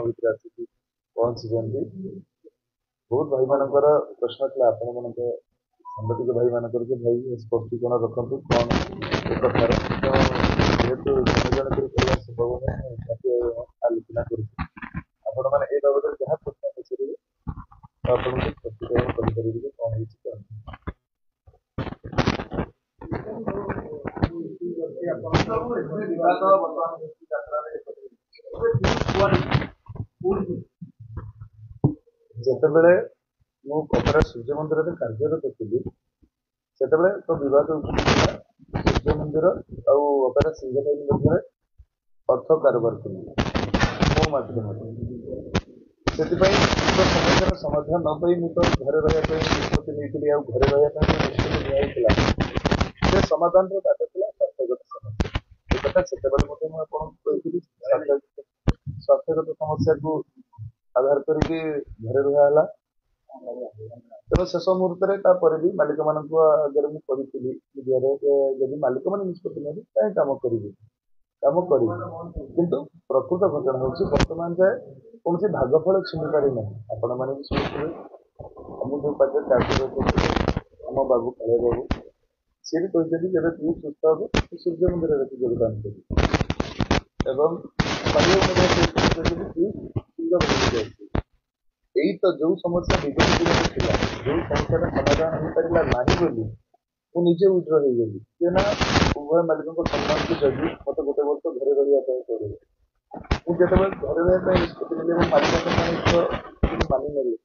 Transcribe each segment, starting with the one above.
ଭିତରେ ଆସିକି ପହଞ୍ଚିଛନ୍ତି। ବହୁତ ଭାଇ ମାନଙ୍କର ପ୍ରଶ୍ନ ଥିଲା ଆପଣ ମାନଙ୍କ ସାମ୍ବାଦିକ ଭାଇ ମାନଙ୍କର ଯେ ଭାଇ ସ୍ପଷ୍ଟୀକରଣ ରଖନ୍ତୁ କଣ ଏ କଥାର ଯେହେତୁ ଜଣେ ଜଣ କରି କରିବା ସମ୍ଭବ ନାହିଁ ତାକୁ ଆଲୋଚନା କରୁଛୁ ଆପଣ ମାନେ ଏ ବାବଦରେ ଯାହା ପ୍ରଶ୍ନ ପଚାରିବେ ଆପଣଙ୍କୁ ସ୍ପଷ୍ଟୀକରଣ କରିପାରିବେ ଯେ କଣ ହେଇଛି କଣ ଯେତେବେଳେ ମୁଁ କପରା ସୂର୍ଯ୍ୟ ମନ୍ଦିରରେ କାର୍ଯ୍ୟରତ ଥିଲି ସେତେବେଳେ ଏକ ବିବାଦ ଉଠିଥିଲା ସୂର୍ଯ୍ୟ ମନ୍ଦିର ଆଉ ଅପେରା ସିଂହଭାଇ ମଧ୍ୟରେ ଅର୍ଥ କାରବାର ଥିଲା ମୋ ମାଧ୍ୟମରେ ସେଥିପାଇଁ ସମସ୍ୟାର ସମାଧାନ ନ ପାଇ ମୁଁ ତ ଘରେ ରହିବା ପାଇଁ ନିଷ୍ପତ୍ତି ନେଇଥିଲି ଆଉ ଘରେ ରହିବା ପାଇଁ ନିଷ୍ପତ୍ତି ନିଆଯାଇଥିଲା ସେ ସମାଧାନର ବାଟ ଥିଲା ସ୍ୱାସ୍ଥ୍ୟଗତ ସମସ୍ୟା ଏ କଥା ସେତେବେଳେ ମଧ୍ୟ ମୁଁ ଆପଣଙ୍କୁ କହିଥିଲି ସ୍ୱାସ୍ଥ୍ୟଗତ ସମସ୍ୟାକୁ ଆଧାର କରିକି ଘରେ ରୁହା ହେଲା ତେଣୁ ଶେଷ ମୁହୂର୍ତ୍ତରେ ତାପରେ ବି ମାଲିକ ମାନଙ୍କ ଆଗରେ ମୁଁ କହିଥିଲି ମିଡିଆରେ ଯଦି ମାଲିକ ମାନେ ନିଷ୍ପତ୍ତି ନେବେ କାହିଁ କାମ କରିବି କିନ୍ତୁ ପ୍ରକୃତ ଘଟଣା ହଉଛି ବର୍ତ୍ତମାନ ଯାଏ କୌଣସି ଭାଗଫଳ ଛିଣ୍ଡି ପାରିନାହିଁ ଆପଣ ମାନେ ବି ଶୁଣିଥିବେ ମୁଁ ଯୋଉ ପାଖରେ କାର୍ଯ୍ୟ କରୁଥିଲି ଆମ ବାବୁ କାଳିଆ ବାବୁ ସିଏ ବି କହିଛନ୍ତି ଯେବେ ତୁ ସୁସ୍ଥ ହବ ତୁ ସୂର୍ଯ୍ୟ ମନ୍ଦିରରେ ତୁ ଯୋଗଦାନ କରିବୁ ଏବଂ ଏଇ ତ ଯୋଉ ସମସ୍ୟା ବିଗତ ଦିନରେ ଥିଲା ଯୋଉ ସମସ୍ୟାର ସମାଧାନ ହେଇପାରିଲା ନାହିଁ ବୋଲି ମୁଁ ନିଜେ ଉଇଡ୍ର ହେଇଗଲି ଯେ ନା ଉଭୟ ମାଲିକଙ୍କ ସମ୍ମାନକୁ ଜଗି ମତେ ଗୋଟେ ବର୍ଷ ଘରେ ରହିବା ପାଇଁ ପଡିବ ମୁଁ ଯେତେବେଳେ ଘରେ ରହିବା ପାଇଁ ନିଷ୍ପତ୍ତି ନେଲି ଏବଂ ମାଲିକ ସମ୍ମାନ ମାନି ନେଲି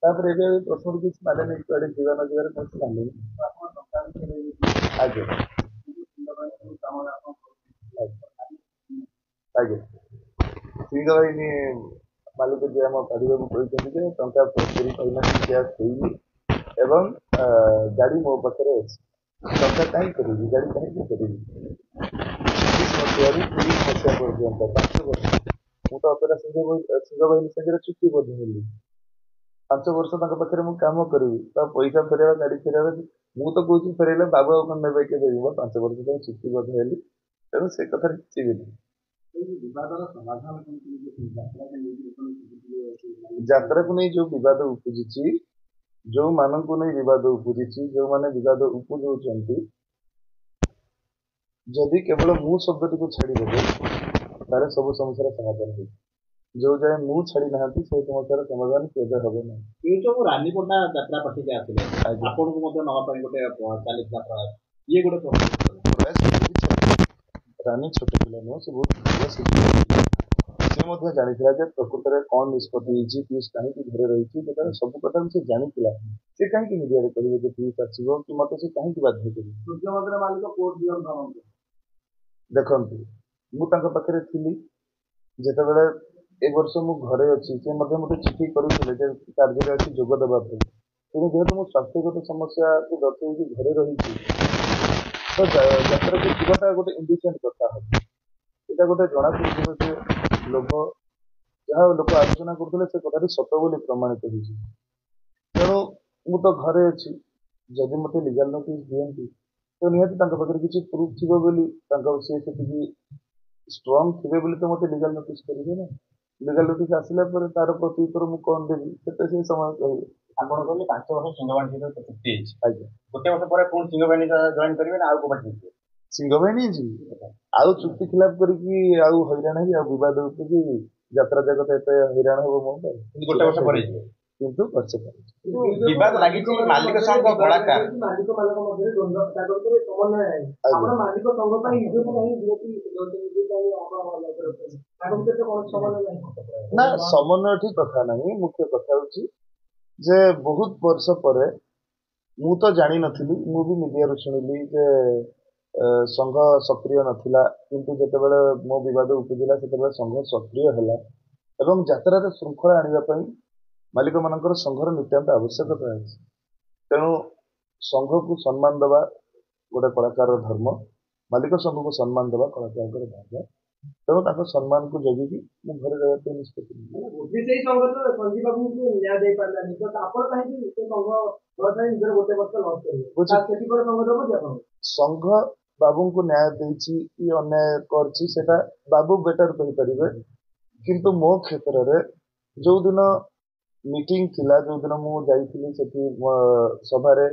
ତାପରେ ଏବେ ପ୍ରଶ୍ନରୁ କିଛି ମାନେ ନେଇ କୁଆଡେ ଯିବା ନ ଯିବାରେ କୌଣସି ମାନିନି ଆଜ୍ଞା ଆଜ୍ଞା ସିଂହ ବାହିନୀ ମାଲିକ ଯିଏ ଆମ ପରିବାକୁ କହିଛନ୍ତି ଯେ ଟଙ୍କା ପଇସା ଫାଇନାନ୍ସ କ୍ୟାସ୍ ହେଇନି ଏବଂ ଗାଡି ମୋ ପାଖରେ ଅଛି ଟଙ୍କା କାହିଁ କରିବି ଗାଡି କାହିଁକି କରିବି 20 ମସିହା ପର୍ଯ୍ୟନ୍ତ 5 ବର୍ଷ ମୁଁ ତ ଅପେରା ସିଂହ ବାହିନୀ ସାଙ୍ଗରେ ଚୁକ୍ତିବଦ୍ଧ ହେଲି 5 ବର୍ଷ ତାଙ୍କ ପାଖରେ ମୁଁ କାମ କରିବି ତା ପଇସା ଫେରାଇବା ଗାଡି ଫେରାଇବା ମୁଁ ତ କହୁଛି ଫେରାଇଲେ ବାବୁ ଆଉ କଣ ନେବେ କିଏ ଦେବି 5 ବର୍ଷ ପାଇଁ ଚୁକ୍ତିବଦ୍ଧ ହେଲି ତେଣୁ ସେ କଥାରେ କିଛି ବି ଯାତ୍ରାକୁ ନେଇ ଯୋଉ ବିବାଦ ଉପୁଜିଛି ଯୋଉମାନଙ୍କୁ ନେଇ ବିବାଦ ଉପୁଜିଛି ଯୋଉମାନେ ବିବାଦ ଉପୁଜଉଛନ୍ତି ଯଦି କେବଳ ମୁଁ ଶବ୍ଦଟିକୁ ଛାଡିଦେବେ ତାହେଲେ ସବୁ ସମସ୍ୟାର ସମାଧାନ ହେଇଛି ଯୋଉ ଯାଏ ମୁଁ ଛାଡି ନାହାନ୍ତି ସେଇ ସମସ୍ୟାର ସମାଧାନ କେବେ ହବ ନାହିଁ ଏଇ ଯୋଉ ରାନୀପଣ୍ଡା ଯାତ୍ରା ପାର୍ଟିକି ଆସିଲେ ଆପଣଙ୍କୁ ମଧ୍ୟ ନବା ପାଇଁ ଗୋଟେ ଚାଲିଥିଲା ଇଏ ଗୋଟେ ରାନୀ ଛୋଟ ପିଲା ନୁହଁ ସେ ବହୁତ ଭଲ ଶିକ୍ଷା ସେ ମଧ୍ୟ ଜାଣିଥିଲା ଯେ ପ୍ରକୃତରେ କଣ ନିଷ୍ପତ୍ତି ହେଇଛି ପିୟୁଷ କାହିଁକି ଘରେ ରହିଛି ଯେତେବେଳେ ସବୁ କଥା ସେ ଜାଣିଥିଲା ସେ କାହିଁକି ମିଡିଆରେ କହିବେ ଯେ ପିୟୁଷ ଆସିବ କି ମତେ ସେ କାହିଁକି ବାଧ୍ୟ କରିବ ଦେଖନ୍ତୁ ମୁଁ ତାଙ୍କ ପାଖରେ ଥିଲି ଯେତେବେଳେ ଏ ବର୍ଷ ମୁଁ ଘରେ ଅଛି ସେ ମଧ୍ୟ ମତେ ଚିଠି କରିଥିଲେ ଯେ କାର୍ଯ୍ୟରେ ଆସି ଯୋଗ ଦେବା ପାଇଁ ତେଣୁ ଯେହେତୁ ମୁଁ ସ୍ୱାସ୍ଥ୍ୟଗତ ସମସ୍ୟାକୁ ଦର୍ଶେଇକି ଘରେ ରହିଛି ତ ଯାତ୍ରାକୁ ଯିବାଟା ଗୋଟେ ଇଣ୍ଡିସେଣ୍ଟ କଥା ହବ ଏଇଟା ଗୋଟେ ଜଣାପଡୁଥିବ ଯେ ଲୋଭ ଯାହା ଲୋକ ଆଲୋଚନା କରୁଥିଲେ ସେ କଥାଟି ସତ ବୋଲି ପ୍ରମାଣିତ ହେଇଛି ତେଣୁ ମୁଁ ତ ଘରେ ଅଛି ଯଦି ମତେ ଲିଗାଲ ନୋଟିସ ଦିଅନ୍ତି ତ ନିହାତି ତାଙ୍କ ପାଖରେ କିଛି ପ୍ରୁଫ ଥିବ ବୋଲି ତାଙ୍କ ସେ ସେତିକି ଷ୍ଟ୍ରଙ୍ଗ ଥିବେ ବୋଲି ତ ମତେ ଲିଗାଲ ନୋଟିସ କରିବେ ନା ଲିଗାଲ ନୋଟିସ ଆସିଲା ପରେ ତାର ପ୍ରତି ଉତ୍ତର ମୁଁ କଣ ଦେବି ସେତେ ସେ ସମୟ କହିବେ ଆପଣ କହିଲେ 5 ବର୍ଷ ସିଂହବାହିନୀ ସହିତ ଚୁକ୍ତି ହେଇଛି ଆଜ୍ଞା ଗୋଟେ ବର୍ଷ ପରେ ପୁଣି ସିଂହବାହିନୀ ଜଏନ କରିବେ ନା ଆଉ କୋଉ ପାର୍ଟି ଯିବେ ସିଂହବାହିନୀ ଯିବି ଆଉ ଚୁକ୍ତି ଖିଲାପ କରିକି ଆଉ ହଇରାଣ ହେବି ଆଉ ବିବାଦ ଉଠୁକି ଯାତ୍ରା ଜଗତ ଏତେ ହଇରାଣ ହବ ମୋ ପାଇଁ ଗୋଟେ ବର୍ଷ ପରେ ଯିବେ କିନ୍ତୁ ବର୍ଷେ ପରେ ବିବାଦ ଲାଗିଛି ମାଲିକ ସଂଘ ବଳାକାର ମାଲିକ ମାନଙ୍କ ମଧ୍ୟରେ ଦ୍ୱନ୍ଦ୍ୱ ତାଙ୍କ ଭିତରେ ସମନ୍ୱୟ ନାହିଁ ଆପଣ ମାଲିକ ସଂଘ ପାଇଁ ନିଜକୁ କାହିଁ ବିରୋଧୀ ନା ସମନ୍ୱୟ ଠିକ କଥା ନାହିଁ ମୁଖ୍ୟ କଥା ହଉଛି ଯେ ବହୁତ ବର୍ଷ ପରେ ମୁଁ ତ ଜାଣିନଥିଲି ମୁଁ ବି ମିଡିଆରୁ ଶୁଣିଲି ଯେ ସଂଘ ସକ୍ରିୟ ନଥିଲା କିନ୍ତୁ ଯେତେବେଳେ ମୋ ବିବାଦ ଉପୁଜିଲା ସେତେବେଳେ ସଂଘ ସକ୍ରିୟ ହେଲା ଏବଂ ଯାତ୍ରାରେ ଶୃଙ୍ଖଳା ଆଣିବା ପାଇଁ ମାଲିକ ମାନଙ୍କର ସଂଘର ନିତ୍ୟାନ୍ତ ଆବଶ୍ୟକତା ଅଛି ତେଣୁ ସଂଘକୁ ସମ୍ମାନ ଦେବା ଗୋଟେ କଳାକାରର ଧର୍ମ ମାଲିକ ସଂଘକୁ ସମ୍ମାନ ଦେବା କଳାକାରଙ୍କର ଧର୍ମ ତେଣୁ ତାଙ୍କ ସମ୍ମାନକୁ ଜଗିକି ମୁଁ ଘରେ ରହିବା ପାଇଁ ନିଷ୍ପତ୍ତି ନେଲି ସେଇ ସଂଘ ସଞ୍ଜୀବକୁ ନ୍ୟାୟ ଦେଇପାରିଲାନି ତ ଆପଣ କାହିଁକି ସେ ସଂଘ ନିଜର ଗୋଟେ ବର୍ଷ ଲସ୍ କରିବେ ସେଥିପାଇଁ ସଂଘ ଦେବ କି ଆପଣ ସଂଘ बाबू को न्याय देछि कि अन्याय करछि सेटा बाबू बेटर कहिपारिबे किंतु मो क्षेत्र रे जो दिन मीटिंग थिला जो दिन मु जाइथिली सेठी सभा रे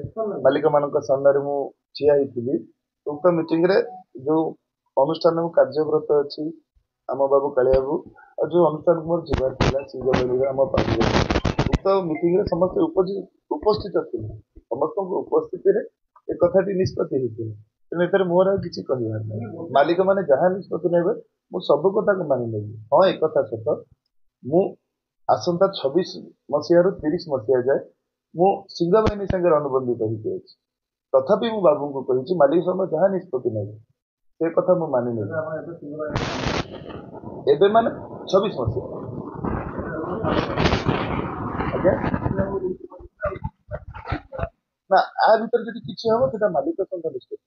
मालिक मानक सामने मु ठिया हिथिली उक्त मीटिंग रे जो अनुष्ठान कार्यव्रत अछि आम बाबू कालिया बाबू और जो अनुष्ठान को मोर जीवार थिला सीजन आम पार्टी उक्त मीटिंग रे समस्त उपस्थित थिले समस्त उपस्थिति रे एक कथाटी निष्पत्ति हेतु तेणु एथरे मोर आ किछि कहिबार नै मालिक माने जहाँ निष्पत्ति नेबे मु सब कथा को मानि नेबी हाँ एक कथा सत मु आसंता 26 मसीह रु 30 मसीह जाए मु सिंह बाहिनी संगे अनुबंधित होइते अछि तथापि मु बाबू को कहिछि मालिक समय जहाँ निष्पत्ति नेबे से कथा मु मानि नेबी एबे माने 26 मसीह आज्ञा ना आ भीतर जदि किछि हबो सेटा मालिक संगे निष्पत्ति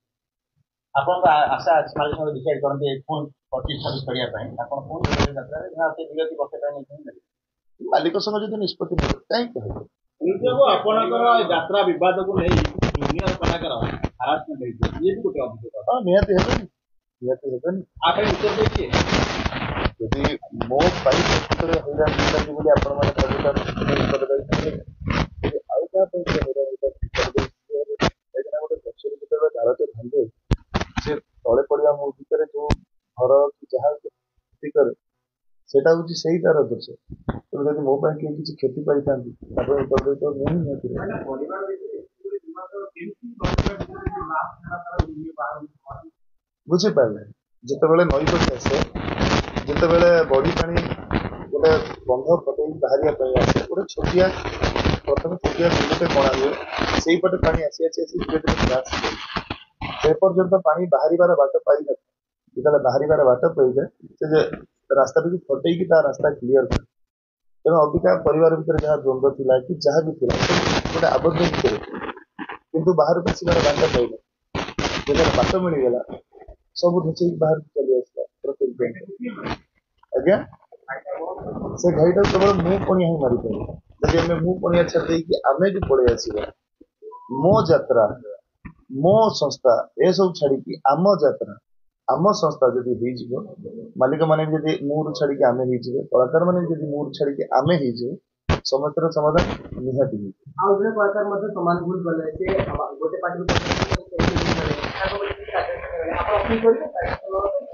ଆପଣଙ୍କ ଆଶା ଅଛି ମାଲିକ ସଙ୍ଗେ ଡିସାଇଡ୍ କରନ୍ତି ପୁଣି 25-26 କରିବା ପାଇଁ ଆପଣ ପୁଣି ଯାତ୍ରାରେ ଯାହା ସେ ବିଗତି ବର୍ଷ ପାଇଁ ନେଇଛନ୍ତି ମାଲିକ ସଂଗ ଯଦି ନିଷ୍ପତ୍ତି ନେବେ କାହିଁକି କହିବେ ନିଜକୁ ଆପଣଙ୍କର ଯାତ୍ରା ବିବାଦକୁ ନେଇ ଜୁନିୟର କଳାକାର ହାରାସମେଣ୍ଟ ହେଇଛି ଇଏ ବି ଗୋଟେ ଅଭିଯୋଗ ହଁ ନିହାତି ହେବେନି ଆ ପାଇଁ ଉତ୍ତର ଦେଇଛି ଯଦି ମୋ ପାଇଁ ପ୍ରକୃତରେ ହଇରାଣ ହେଇଥାନ୍ତି ବୋଲି ଆପଣମାନେ ଭାବୁଥାନ୍ତି ଆଉ କାହା ପାଇଁ ହଇରାଣ ହେଇଥାନ୍ତି କାହିଁକିନା ଗୋଟେ ଗଛରେ ଯେତେବେଳେ ଡାଳଟେ ଭାଙ୍ଗେ ସେ ତଳେ ପଡିବା ମୋ ଭିତରେ ଯୋଉ ଘର କି ଯାହା କ୍ଷତି କରେ ସେଇଟା ହଉଛି ସେଇ ତାର ଦୋଷ ତେଣୁ ଯଦି ମୋ ପାଇଁ କିଏ କିଛି କ୍ଷତି ପାଇଥାନ୍ତି ତାପରେ ଉତ୍ତର ଦେଇଥିବ ମୁଁ ହିଁ ନିହାତି ବୁଝିପାରିଲେ ଯେତେବେଳେ ନଈ ବଢି ଆସେ ଯେତେବେଳେ ବଢି ପାଣି ଗୋଟେ ବନ୍ଧ ଫଟେଇ ବାହାରିବା ପାଇଁ ଆସେ ଗୋଟେ ଛୋଟିଆ ପ୍ରଥମେ ଛୋଟିଆ ବିଲଟେ କଣା ହୁଏ ସେଇପଟେ ପାଣି ଆସି ଧୀରେ ଧୀରେ କ୍ରାସ୍ ହୁଏ ସେ ପର୍ଯ୍ୟନ୍ତ ପାଣି ବାହାରିବାର ବାଟ ପାଇନଥାଏ ଯେତେବେଳେ ବାହାରିବାର ବାଟ ପାଇଯାଏ ସେ ଯେ ରାସ୍ତାଟିକୁ ଫଟେଇକି ତା ରାସ୍ତା କ୍ଲିୟର କରେ ତେଣୁ ଅବିକା ପରିବାର ଭିତରେ ଯାହା ଦ୍ୱନ୍ଦ୍ୱ ଥିଲା କି ଯାହା ବି ଥିଲା ଗୋଟେ ଆବଦ୍ଧ ଭିତରେ କିନ୍ତୁ ବାହାରକୁ ଆସିବାର ବାଟ ପାଇଲା ଯେତେବେଳେ ବାଟ ମିଳିଗଲା ସବୁ ଧୁଚେଇକି ବାହାରକୁ ଚାଲି ଆସିଲା ପ୍ରତ୍ୟେକ ଆଜ୍ଞା ସେ ଘାଇଟାକୁ କେବଳ ମୁଁ ପଣିଆ ହିଁ ମାରିପାରିବି ଯଦି ଆମେ ମୁଁ ପଣିଆ ଛାଡି ଦେଇକି ଆମେ ବି ପଳେଇ ଆସିବା ମୋ ଯାତ୍ରା ମୋ ସଂସ୍ଥା ଏସବୁ ଛାଡିକି ଆମ ଯାତ୍ରା ଆମ ସଂସ୍ଥା ଯଦି ହେଇଯିବ ମାଲିକ ମାନେ ଯଦି ମୁହଁରୁ ଛାଡିକି ଆମେ ହେଇଯିବେ କଳାକାର ମାନେ ଯଦି ମୁହଁରୁ ଛାଡିକି ଆମେ ହେଇଯିବେ ସମସ୍ତର ସମାଧାନ ନିହାତି ହେଇଯିବ ଆଉ ଜଣେ କଳାକାର ମଧ୍ୟ ସମାନ ଭୁଲ କଲେ ଯେ ଗୋଟେ ପାର୍ଟିରୁ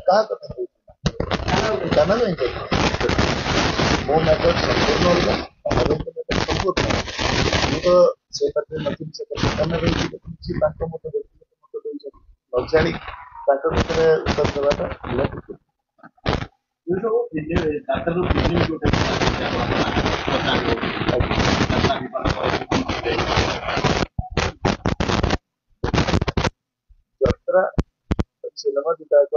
କାହା କଥା କହୁଛି କାନା ନାହିଁ ମୋ ମ୍ୟାଟର ସମ୍ପୂର୍ଣ୍ଣ ଅଲଗା ସବୁ ମୁଁ ତ ସେ ପାର୍ଟିରେ ନଥିଲି ସେ ପାର୍ଟି କାନା ରହିଛି କିଛି ତାଙ୍କ ମତ ବ୍ୟକ୍ତିଗତ ମତ ଦେଇଛନ୍ତି ନ ଜାଣି ତାଙ୍କ ଭିତରେ ଉତ୍ତର ଦେବାଟା ନିହାତି ଯାତ୍ରା ସିନେମା ଦୁଇଟାକ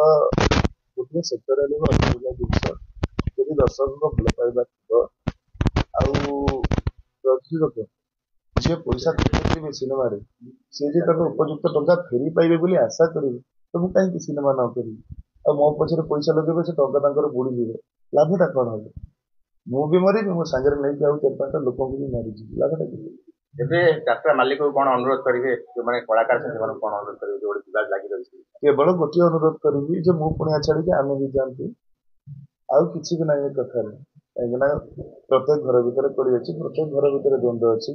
ଗୋଟିଏ ସେକ୍ଟରରେ ଅସୁବିଧା ଜିନିଷ ଯଦି ଦର୍ଶକଙ୍କ ଭଲ ପାଇବା ଥିବ ଆଉ ପ୍ରଯୋଜକ ଯିଏ ପଇସା ଖର୍ଚ୍ଚ କରିବେ ସିନେମାରେ ସିଏ ଯେ ତାଙ୍କ ଉପଯୁକ୍ତ ଟଙ୍କା ଫେରି ପାଇବେ ବୋଲି ଆଶା କରିବେ ତ ମୁଁ କାହିଁକି ସିନେମା ନ କରିବି ଆଉ ମୋ ପଛରେ ପଇସା ଲଗେଇବେ ସେ ଟଙ୍କା ତାଙ୍କର ବୁଡିଯିବ ଲାଭଟା କଣ ହବ ମୁଁ ବି ମରିବି ମୋ ସାଙ୍ଗରେ ନେଇକି ଆଉ 4-5ଟା ଲୋକଙ୍କୁ ବି ମରିଯିବି ଲାଭଟା କିଛି ଏବେ ଯାତ୍ରା ମାଲିକକୁ କଣ ଅନୁରୋଧ କରିବେ ଯୋଉମାନେ କଳାକାର ଅଛନ୍ତି ସେମାନଙ୍କୁ କଣ ଅନୁରୋଧ କରିବେ ଯୋଉଠି ବିବାଦ ଲାଗି ରହିଛି କେବଳ ଗୋଟିଏ ଅନୁରୋଧ କରିବି ଯେ ମୁଁ ପୁଣିଆ ଛାଡିକି ଆମେ ବି ଯାଆନ୍ତୁ ଆଉ କିଛି ବି ନାହିଁ ଏ କଥାରେ କାହିଁକିନା ପ୍ରତ୍ୟେକ ଘର ଭିତରେ ପଡି ଅଛି ପ୍ରତ୍ୟେକ ଘର ଭିତରେ ଦ୍ୱନ୍ଦ୍ୱ ଅଛି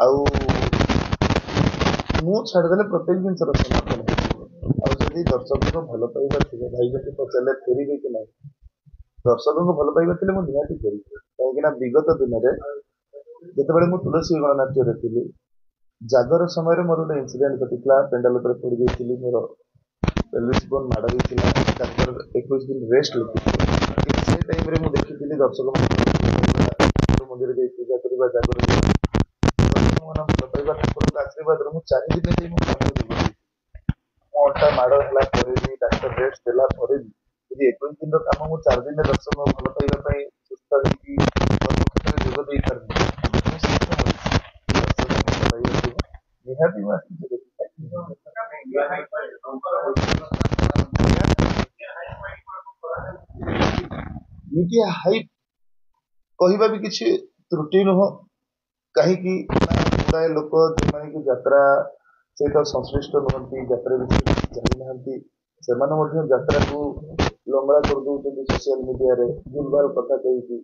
ଆଉ ମୁଁ ଛାଡିଦେଲେ ପ୍ରତ୍ୟେକ ଜିନିଷର ସମାଧାନ ହେଇଯିବ ଆଉ ଯଦି ଦର୍ଶକଙ୍କ ଭଲ ପାଇବା ଥିବ ଭାଇ ଯଦି ପଚାରିଲେ ଫେରିବେ କି ନାହିଁ ଦର୍ଶକଙ୍କ ଭଲ ପାଇବା ଥିଲେ ମୁଁ ନିହାତି ଫେରିବି କାହିଁକିନା ବିଗତ ଦିନରେ ଯେତେବେଳେ ମୁଁ ତୁଳସୀ ଗଣନାଟ୍ୟରେ ଥିଲି ଜାଗର ସମୟରେ ମୋର ଗୋଟେ ଇନସିଡେଣ୍ଟ ଘଟିଥିଲା ପେଣ୍ଡାଲ ଉପରେ ପଡି ଯାଇଥିଲି ମୋର ପେଲଭିସ ବୋନ୍ ମାଡ ହେଇଥିଲା ତାଙ୍କର 21 ଦିନ ରେଷ୍ଟ ହେଇଥିଲା କିନ୍ତୁ ସେଇ ଟାଇମରେ ମୁଁ ଦେଖିଥିଲି ଦର୍ଶକ ମନ୍ଦିର ଯାଇ ପୂଜା କରିବା ଜାଗର ଭଲ ପାଇବା ଠାକୁରଙ୍କ ଆଶୀର୍ବାଦରେ ମୁଁ 4 ଦିନ ଯାଇ ମୋ କାମ ଯୋଗ ମୋ ଅଣ୍ଟା ମାଡ ହେଲା ପରେ ବି ଡାକ୍ତର ରେଷ୍ଟ ଦେଲା ପରେ ବି ଯଦି 21 ଦିନର କାମ ମୁଁ 4 ଦିନରେ ଦର୍ଶକ ଭଲ ପାଇବା ପାଇଁ ସୁସ୍ଥ ହେଇକି କର୍ମକ୍ଷେତ୍ରରେ ଯୋଗ ଦେଇପାରିବି ନିହାତି ମୁଁ ଆସିଛି ମିଡିଆ ହାଇପ୍ କହିବା ବି କିଛି ତ୍ରୁଟି ନୁହଁ କାହିଁକି ଗୁଡାଏ ଲୋକ ଯୋଉମାନେ କି ଯାତ୍ରା ସହିତ ସଂଶ୍ଳିଷ୍ଟ ନୁହନ୍ତି, ଯାତ୍ରା ବିଷୟରେ କିଛି ଜାଣିନାହାନ୍ତି, ସେମାନେ ମଧ୍ୟ ଯାତ୍ରାକୁ ଲଙ୍ଗଳା କରିଦଉଛନ୍ତି ସୋସିଆଲ ମିଡିଆରେ ଭୁଲଭାଲ କଥା କହିକି,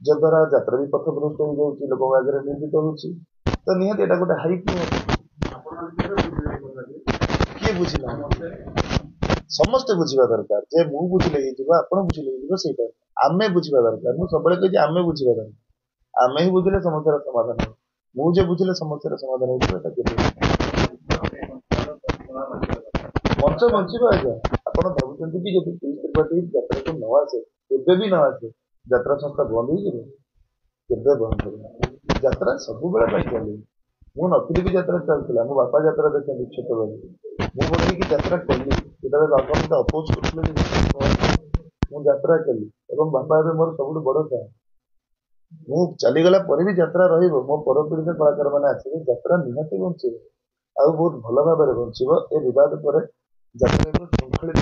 ଯଦ୍ୱାରା ଯାତ୍ରା ବି ପଥଭ୍ରଷ୍ଟ ହେଇଯାଉଛି, ଲୋକଙ୍କ ଆଗରେ ନିର୍ମିତ ହଉଛି। ତ ନିହାତି ଏଇଟା ଗୋଟେ ହାଇପ୍ ନିହାତି। କିଏ ବୁଝିଲା? ସମସ୍ତେ ବୁଝିବା ଦରକାର ଯେ ମୁଁ ବୁଝିଲେ ହେଇଯିବ, ଆପଣ ବୁଝିଲେ ହେଇଯିବ, ସେଇଟା ଆମେ ବୁଝିବା ଦରକାର। ମୁଁ ସବୁବେଳେ କହିଛି ଆମେ ବୁଝିବା ଦରକାର। ଆମେ ହିଁ ବୁଝିଲେ ସମସ୍ୟାର ସମାଧାନ ହେବ। ମୁଁ ଯେ ବୁଝିଲେ ସମସ୍ୟାର ସମାଧାନ ହେଇଯିବ ଏଟା କେବେ ମଞ୍ଚ ବଞ୍ଚିବ। ଆଜ୍ଞା ଆପଣ ଭାବୁଛନ୍ତି କି ଯଦି ପୁଲିସ ତ୍ରିପାଠୀ ଯାତ୍ରାକୁ ନ ଆସେ, କେବେ ବି ନ ଆସେ, ଯାତ୍ରା ସଂସ୍ଥା ବନ୍ଦ ହେଇଯିବ? କେବେ ବନ୍ଦ ହେବ? ଯାତ୍ରା ସବୁବେଳେ ପାଇଁ ଚାଲିବ। ମୁଁ ନଥିଲି ବି ଯାତ୍ରା ଚାଲିଥିଲା, ମୋ ବାପା ଯାତ୍ରା ଦେଖନ୍ତି ଛୋଟବେଳେ। ମୁଁ ବନେଇକି ଯାତ୍ରା କଲି, ଯେତେବେଳେ ବାପା ମତେ ଅପୋଜ କରୁଥିଲେ ମୁଁ ଯାତ୍ରା କଲି, ଏବଂ ବାପା ଏବେ ମୋର ସବୁଠୁ ବଡ ଫ୍ୟାନ୍। ମୁଁ ଚାଲିଗଲା ପରେ ବି ଯାତ୍ରା ରହିବ, ମୋ ପରପିଢିରେ କଳାକାର ମାନେ ଆସିବେ, ଯାତ୍ରା ନିହାତି ବଞ୍ଚିବ, ଆଉ ବହୁତ ଭଲ ଭାବରେ ବଞ୍ଚିବ। ଏ ବିବାଦ ପରେ ଯାତ୍ରା ଶୃଙ୍ଖଳିତ